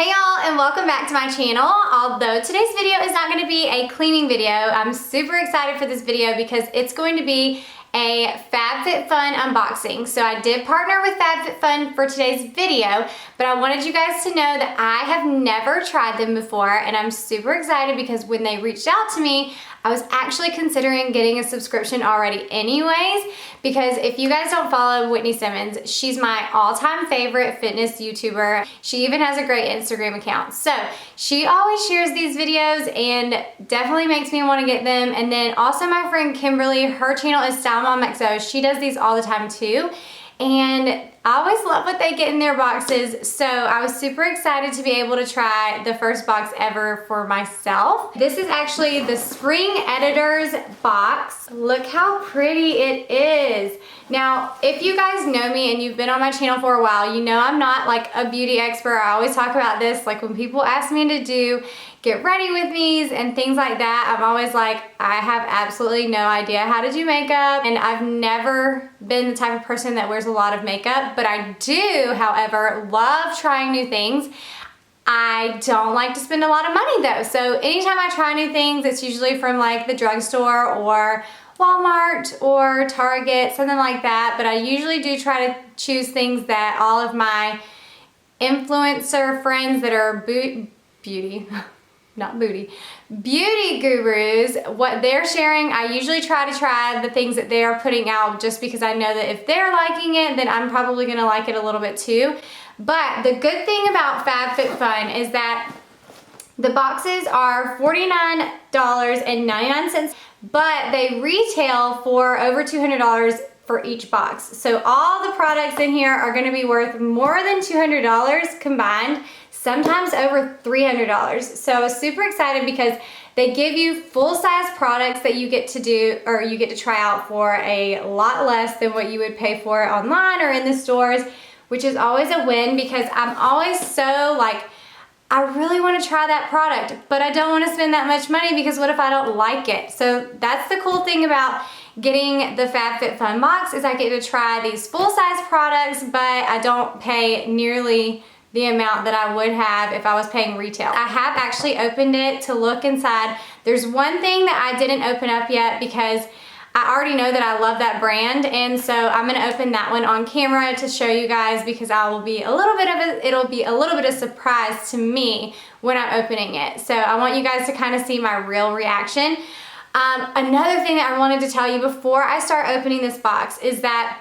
Hey y'all, and welcome back to my channel. Although today's video is not going to be a cleaning video, I'm super excited for this video because it's going to be a FabFitFun unboxing. So I did partner with FabFitFun for today's video, but I wanted you guys to know that I have never tried them before, and I'm super excited because when they reached out to me, I was actually considering getting a subscription already anyways, because if you guys don't follow Whitney Simmons, she's my all-time favorite fitness YouTuber. She even has a great Instagram account. So she always shares these videos and definitely makes me want to get them. And then also my friend Kimberly, her channel is Style Mom XO. She does these all the time too. And I always love what they get in their boxes, so I was super excited to be able to try the first box ever for myself. This is actually the Spring Editors box. Look how pretty it is. Now, if you guys know me and you've been on my channel for a while, you know I'm not like a beauty expert. I always talk about this, like when people ask me to do get ready with me's and things like that, I'm always like, I have absolutely no idea how to do makeup, and I've never been the type of person that wears a lot of makeup, but I do, however, love trying new things. I don't like to spend a lot of money though, so anytime I try new things, it's usually from like the drugstore or Walmart or Target, something like that, but I usually do try to choose things that all of my influencer friends that are beauty gurus, what they're sharing, I usually try the things that they are putting out, just because I know that if they're liking it, then I'm probably gonna like it a little bit too. But the good thing about FabFitFun is that the boxes are $49.99, but they retail for over $200 for each box. So all the products in here are gonna be worth more than $200 combined, sometimes over $300. So I was super excited because they give you full-size products that you get to do, or you get to try out for a lot less than what you would pay for it online or in the stores, which is always a win, because I'm always so like, I really want to try that product, but I don't want to spend that much money because what if I don't like it? So that's the cool thing about getting the FabFitFun box, is I get to try these full-size products, but I don't pay nearly the amount that I would have if I was paying retail. I have actually opened it to look inside. There's one thing that I didn't open up yet because I already know that I love that brand, and so I'm gonna open that one on camera to show you guys, because it'll be a little bit of surprise to me when I'm opening it. So I want you guys to kind of see my real reaction. Another thing that I wanted to tell you before I start opening this box is that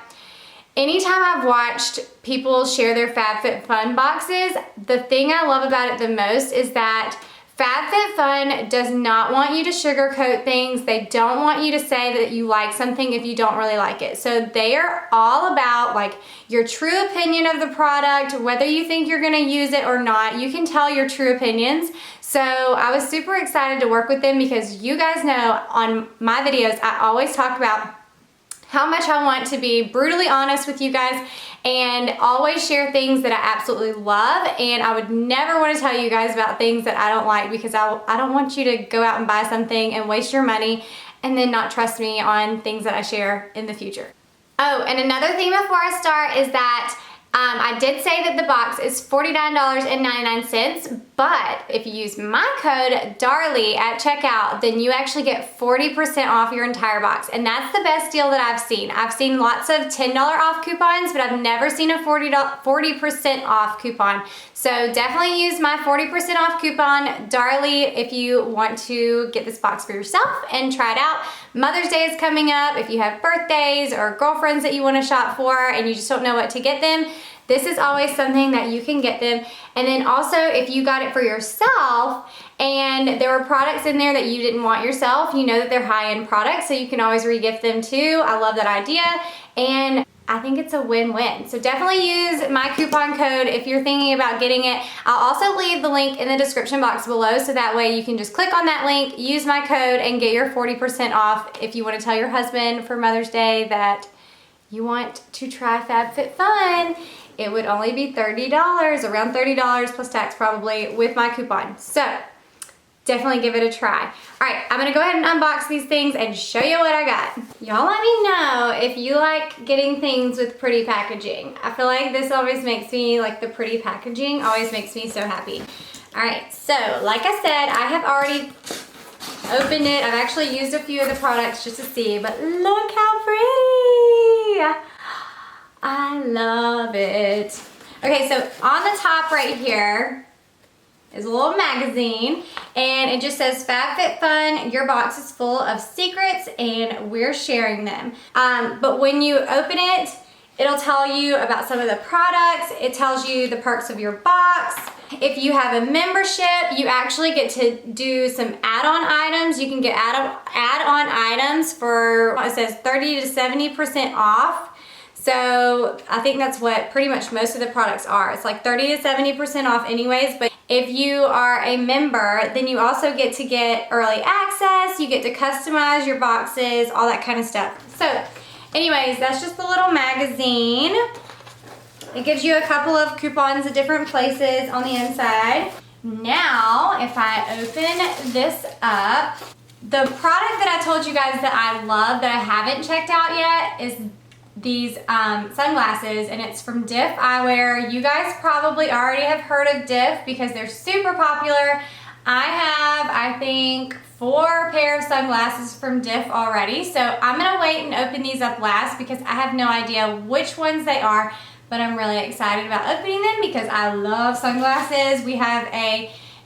anytime I've watched people share their FabFitFun boxes, the thing I love about it the most is that FabFitFun does not want you to sugarcoat things. They don't want you to say that you like something if you don't really like it. So they are all about like your true opinion of the product, whether you think you're gonna use it or not. You can tell your true opinions. So I was super excited to work with them, because you guys know on my videos, I always talk about how much I want to be brutally honest with you guys and always share things that I absolutely love, and I would never want to tell you guys about things that I don't like, because I don't want you to go out and buy something and waste your money and then not trust me on things that I share in the future. Oh, and another thing before I start is that I did say that the box is $49.99, but if you use my code Darley at checkout, then you actually get 40% off your entire box, and that's the best deal that I've seen. I've seen lots of $10 off coupons, but I've never seen a 40% off coupon. So definitely use my 40% off coupon Darley if you want to get this box for yourself and try it out. Mother's Day is coming up. If you have birthdays or girlfriends that you want to shop for and you just don't know what to get them, this is always something that you can get them. And then also, if you got it for yourself and there were products in there that you didn't want yourself, you know that they're high-end products, so you can always re-gift them too. I love that idea, and I think it's a win-win. So definitely use my coupon code if you're thinking about getting it. I'll also leave the link in the description box below, so that way you can just click on that link, use my code, and get your 40% off if you want to tell your husband for Mother's Day that you want to try FabFitFun. It would only be $30, around $30 plus tax probably, with my coupon. So definitely give it a try. All right, I'm gonna go ahead and unbox these things and show you what I got. Y'all let me know if you like getting things with pretty packaging. I feel like this always makes me, like the pretty packaging always makes me so happy. All right, so like I said, I have already opened it. I've actually used a few of the products just to see, but look how pretty. I love it. Okay, so on the top right here is a little magazine, and it just says FabFitFun, your box is full of secrets and we're sharing them. But when you open it, it'll tell you about some of the products. It tells you the perks of your box. If you have a membership, you actually get to do some add-on items. You can get add-on items for, it says 30 to 70% off. So I think that's what pretty much most of the products are. It's like 30 to 70% off anyways, but if you are a member, then you also get to get early access, you get to customize your boxes, all that kind of stuff. So anyways, that's just the little magazine. It gives you a couple of coupons at different places on the inside. Now, if I open this up, the product that I told you guys that I love that I haven't checked out yet is these sunglasses, and it's from Diff Eyewear. You guys probably already have heard of Diff because they're super popular. I have, I think, 4 pair of sunglasses from Diff already, so I'm gonna wait and open these up last because I have no idea which ones they are, but I'm really excited about opening them because I love sunglasses. We have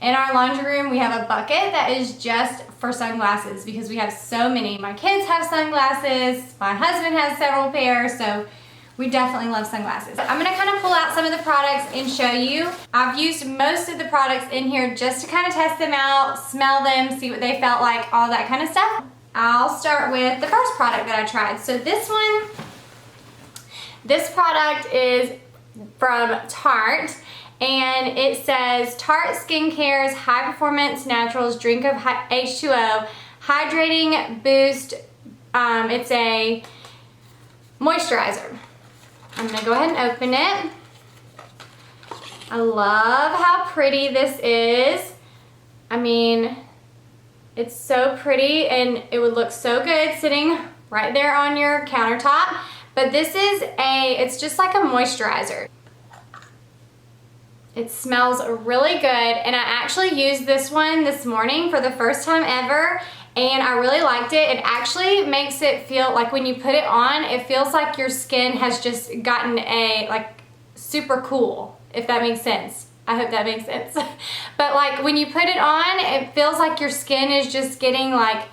in our laundry room, we have a bucket that is just for sunglasses because we have so many. My kids have sunglasses, my husband has several pairs, so we definitely love sunglasses. I'm gonna kind of pull out some of the products and show you. I've used most of the products in here just to kind of test them out, smell them, see what they felt like, all that kind of stuff. I'll start with the first product that I tried. So this product is from Tarte, and it says Tarte Skincare's High Performance Naturals Drink of H2O Hydrating Boost. It's a moisturizer. I'm gonna go ahead and open it. I love how pretty this is. I mean, it's so pretty and it would look so good sitting right there on your countertop. But this is it's just like a moisturizer. It smells really good, and I actually used this one this morning for the first time ever, and I really liked it. It actually makes it feel like when you put it on, it feels like your skin has just gotten like super cool, if that makes sense. I hope that makes sense. But like when you put it on, it feels like your skin is just getting like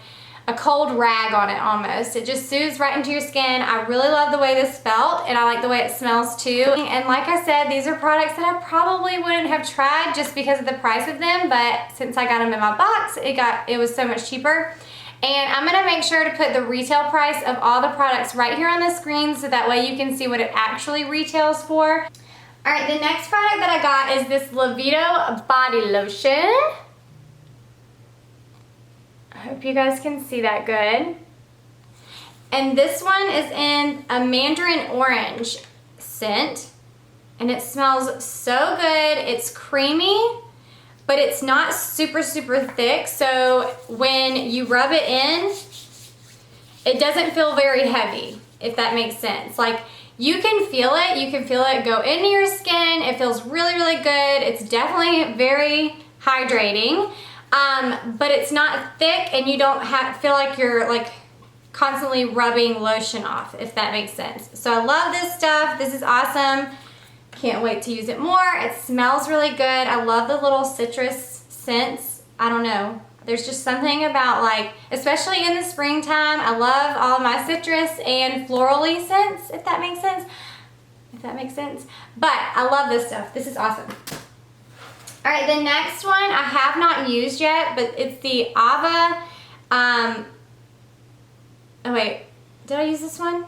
a cold rag on it almost. It just soothes right into your skin. I really love the way this felt, and I like the way it smells too. And like I said, these are products that I probably wouldn't have tried just because of the price of them, but since I got them in my box, it was so much cheaper. And I'm gonna make sure to put the retail price of all the products right here on the screen so that way you can see what it actually retails for. All right, the next product that I got is this Levito body lotion. I hope you guys can see that good. And this one is in a mandarin orange scent, and it smells so good. It's creamy, but it's not super thick, so when you rub it in, it doesn't feel very heavy, if that makes sense. Like, you can feel it go into your skin. It feels really good. It's definitely very hydrating. But it's not thick, and you don't feel like you're like constantly rubbing lotion off, if that makes sense. So I love this stuff. This is awesome. Can't wait to use it more. It smells really good. I love the little citrus scents. I don't know. There's just something about, like, especially in the springtime, I love all of my citrus and florally scents, if that makes sense. But I love this stuff. This is awesome. All right, the next one I have not used yet, but it's the Ava, oh wait, did I use this one?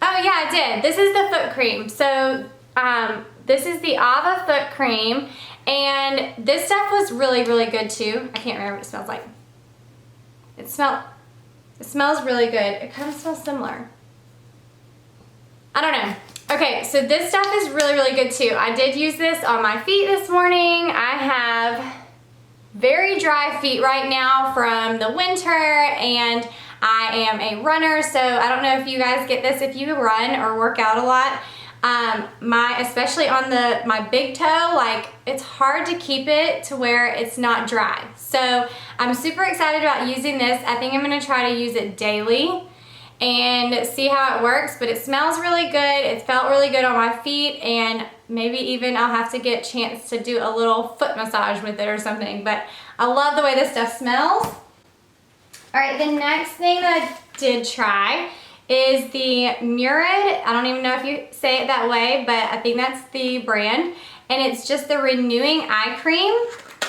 Oh yeah, I did. This is the foot cream. So this is the Ava foot cream, and this stuff was really good too. I can't remember what it smells like. It smells really good. It kind of smells similar. I don't know. Okay, so this stuff is really good too. I did use this on my feet this morning. I have very dry feet right now from the winter, and I am a runner, so I don't know if you guys get this if you run or work out a lot. Especially on my big toe, like it's hard to keep it to where it's not dry. So I'm super excited about using this. I think I'm gonna try to use it daily and see how it works, but it smells really good. It felt really good on my feet, and maybe even I'll have to get a chance to do a little foot massage with it or something, but I love the way this stuff smells. All right, the next thing that I did try is the Murid. I don't even know if you say it that way, but I think that's the brand. And it's just the Renewing Eye Cream.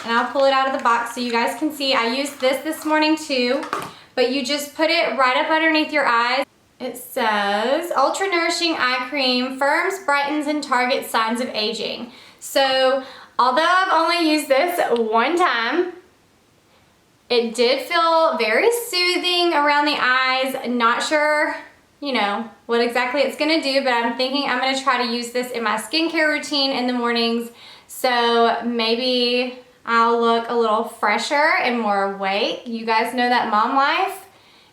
And I'll pull it out of the box so you guys can see. I used this morning too, but you just put it right up underneath your eyes. It says, Ultra Nourishing Eye Cream firms, brightens, and targets signs of aging. So, although I've only used this one time, it did feel very soothing around the eyes. Not sure, you know, what exactly it's gonna do, but I'm thinking I'm gonna try to use this in my skincare routine in the mornings, so maybe I'll look a little fresher and more awake. You guys know that mom life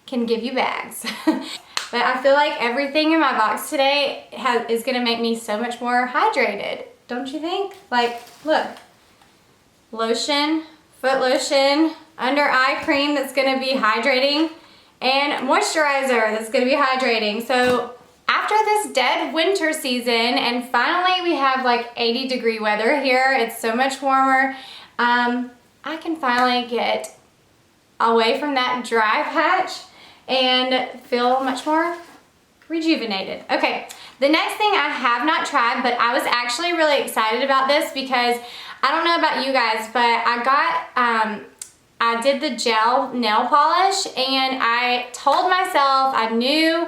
can give you bags. But I feel like everything in my box today is gonna make me so much more hydrated, don't you think? Like, look, lotion, foot lotion, under eye cream that's gonna be hydrating, and moisturizer that's gonna be hydrating. So after this dead winter season, and finally we have like 80-degree weather here, it's so much warmer, I can finally get away from that dry patch and feel much more rejuvenated. Okay, the next thing I have not tried, but I was actually really excited about this because I don't know about you guys, but I did the gel nail polish, and I told myself, I knew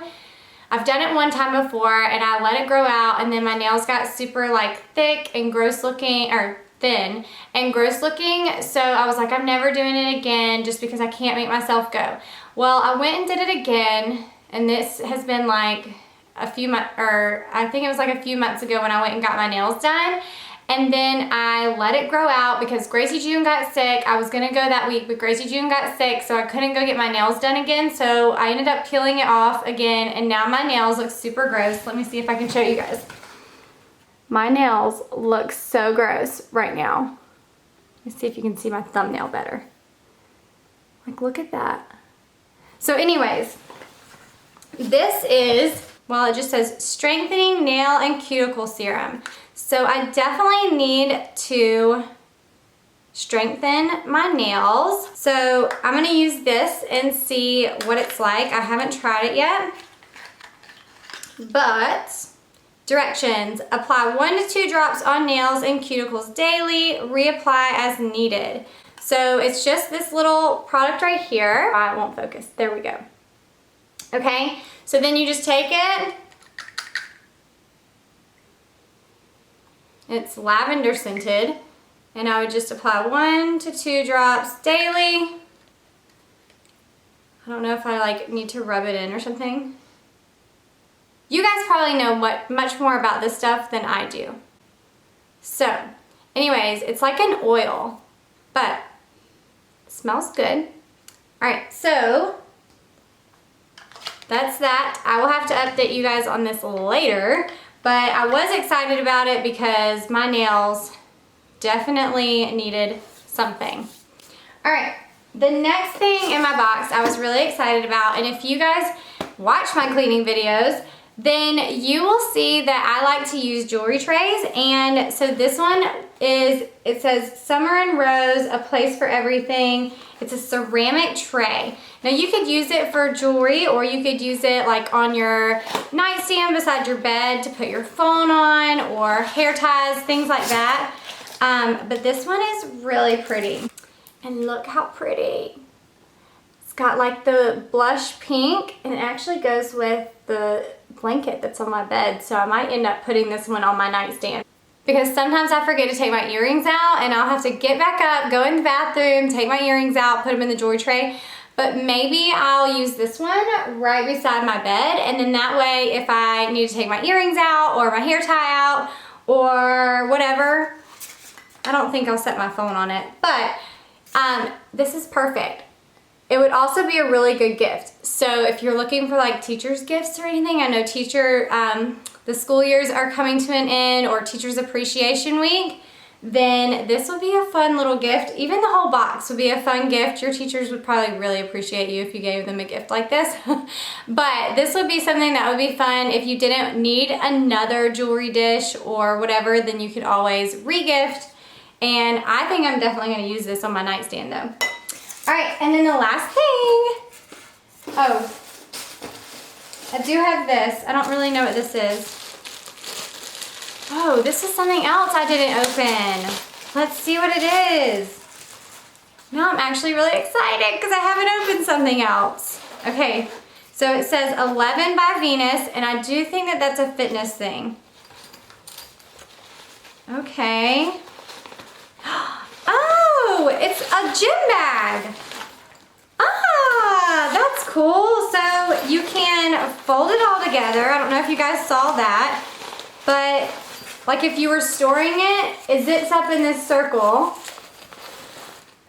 I've done it one time before, and I let it grow out, and then my nails got super like thick and gross looking, or thin and gross looking, so I was like, I'm never doing it again just because I can't make myself go. Well, I went and did it again, and this has been like a few months, or I think it was like a few months ago when I went and got my nails done. And then I let it grow out because Gracie June got sick. I was gonna go that week, but Gracie June got sick, so I couldn't go get my nails done again. So I ended up peeling it off again, and now my nails look super gross. Let me see if I can show you guys. My nails look so gross right now. Let's see if you can see my thumbnail better. Like, look at that. So anyways, this is, well, it just says Strengthening Nail and Cuticle Serum. So I definitely need to strengthen my nails. So I'm gonna use this and see what it's like. I haven't tried it yet. But directions: apply 1 to 2 drops on nails and cuticles daily, reapply as needed. So it's just this little product right here. It won't focus, there we go. Okay, so then you just take it. It's lavender scented, and I would just apply 1 to 2 drops daily. I don't know if I like need to rub it in or something. You guys probably know much more about this stuff than I do. So, anyways, it's like an oil, but it smells good. All right, so that's that. I will have to update you guys on this later. But I was excited about it because my nails definitely needed something. All right, the next thing in my box I was really excited about, and if you guys watch my cleaning videos, then you will see that I like to use jewelry trays. And so this one is, it says Summer and Rose, a place for everything. It's a ceramic tray. Now you could use it for jewelry, or you could use it like on your nightstand beside your bed to put your phone on, or hair ties, things like that. But this one is really pretty. And look how pretty. It's got like the blush pink, and it actually goes with the blanket that's on my bed. So I might end up putting this one on my nightstand, because sometimes I forget to take my earrings out, and I'll have to get back up, go in the bathroom, take my earrings out, put them in the jewelry tray. But maybe I'll use this one right beside my bed, and then that way if I need to take my earrings out or my hair tie out or whatever, I don't think I'll set my phone on it, but This is perfect. It would also be a really good gift. So if you're looking for like teachers' gifts or anything, I know the school years are coming to an end, or Teachers Appreciation Week, then this would be a fun little gift. Even the whole box would be a fun gift. Your teachers would probably really appreciate you if you gave them a gift like this. But this would be something that would be fun. If you didn't need another jewelry dish or whatever, then you could always re-gift. And I think I'm definitely gonna use this on my nightstand though. All right, and then the last thing, oh, I do have this. I don't really know what this is. Oh, this is something else I didn't open. Let's see what it is. Now I'm actually really excited because I haven't opened something else. Okay, so it says 11 by Venus, and I do think that that's a fitness thing. Okay. Oh, it's a gym bag. Ah, that's cool. So you can fold it all together. I don't know if you guys saw that, but like if you were storing it, it zips up in this circle.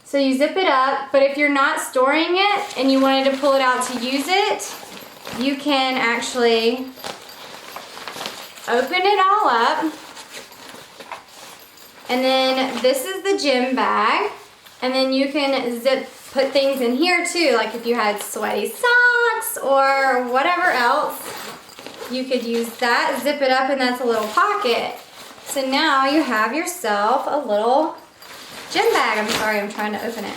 So you zip it up, but if you're not storing it and you wanted to pull it out to use it, you can actually open it all up. And then this is the gym bag. And then you can put things in here too, like if you had sweaty socks or whatever else, you could use that, zip it up, and that's a little pocket. So now you have yourself a little gym bag. I'm sorry, I'm trying to open it.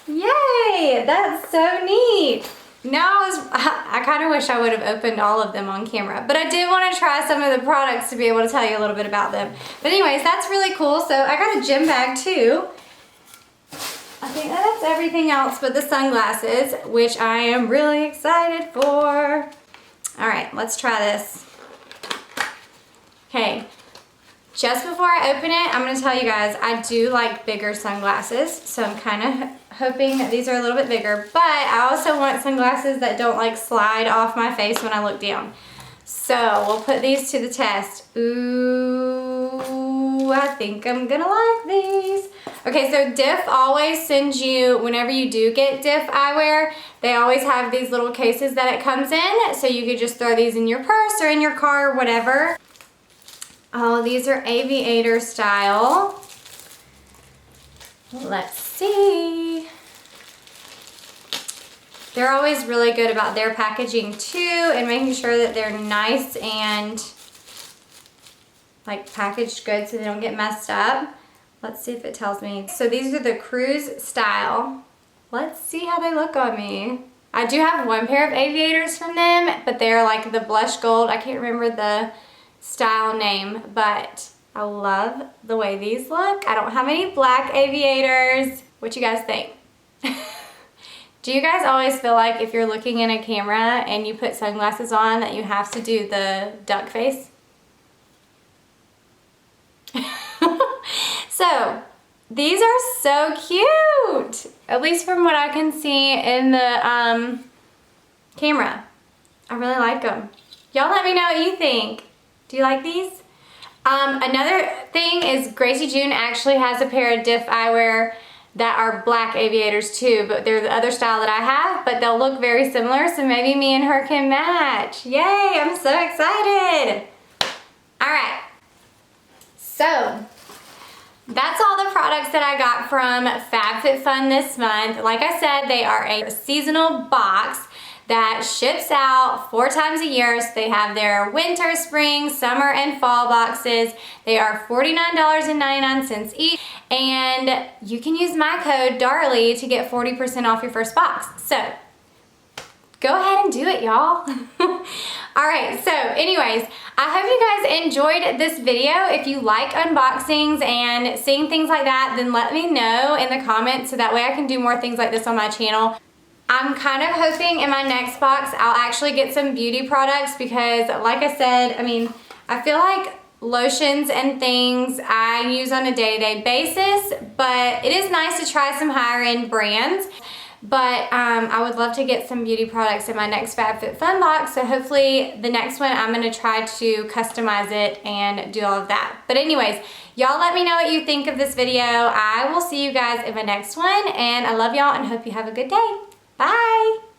Yay, that's so neat. Now I kind of wish I would have opened all of them on camera, but I did want to try some of the products to be able to tell you a little bit about them. But anyways, that's really cool. So I got a gym bag too. I think that's everything else but the sunglasses, which I am really excited for. All right, let's try this. Okay, just before I open it, I'm gonna tell you guys, I do like bigger sunglasses, so I'm kind of hoping that these are a little bit bigger, but I also want sunglasses that don't like slide off my face when I look down. So we'll put these to the test. Ooh, I think I'm gonna like these. Okay, so Diff always sends you, whenever you do get Diff eyewear, they always have these little cases that it comes in, so you could just throw these in your purse or in your car or whatever. Oh, these are aviator style. Let's see. They're always really good about their packaging too, and making sure that they're nice and like packaged good so they don't get messed up. Let's see if it tells me. So these are the cruise style. Let's see how they look on me. I do have one pair of aviators from them, but they're like the blush gold. I can't remember the style name, but I love the way these look. I don't have any black aviators. What you guys think? Do you guys always feel like if you're looking in a camera and you put sunglasses on that you have to do the duck face? So these are so cute, at least from what I can see in the camera. I really like them. Y'all let me know what you think. Do you like these? Another thing is Gracie June actually has a pair of Diff eyewear that are black aviators too, but they're the other style that I have, but they'll look very similar, so maybe me and her can match. Yay, I'm so excited. All right, so that's all the products that I got from FabFitFun this month. Like I said, they are a seasonal box that ships out 4 times a year. So they have their winter, spring, summer, and fall boxes. They are $49.99 each, and you can use my code Darley to get 40% off your first box. So go ahead and do it, y'all. All right, so anyways, I hope you guys enjoyed this video. If you like unboxings and seeing things like that, then let me know in the comments so that way I can do more things like this on my channel. I'm kind of hoping in my next box I'll actually get some beauty products because like I said, I mean, I feel like lotions and things I use on a day-to-day basis, but it is nice to try some higher end brands. but I would love to get some beauty products in my next FabFitFun box. So hopefully the next one I'm gonna try to customize it and do all of that. But anyways, y'all let me know what you think of this video. I will see you guys in my next one, and I love y'all and hope you have a good day. Bye.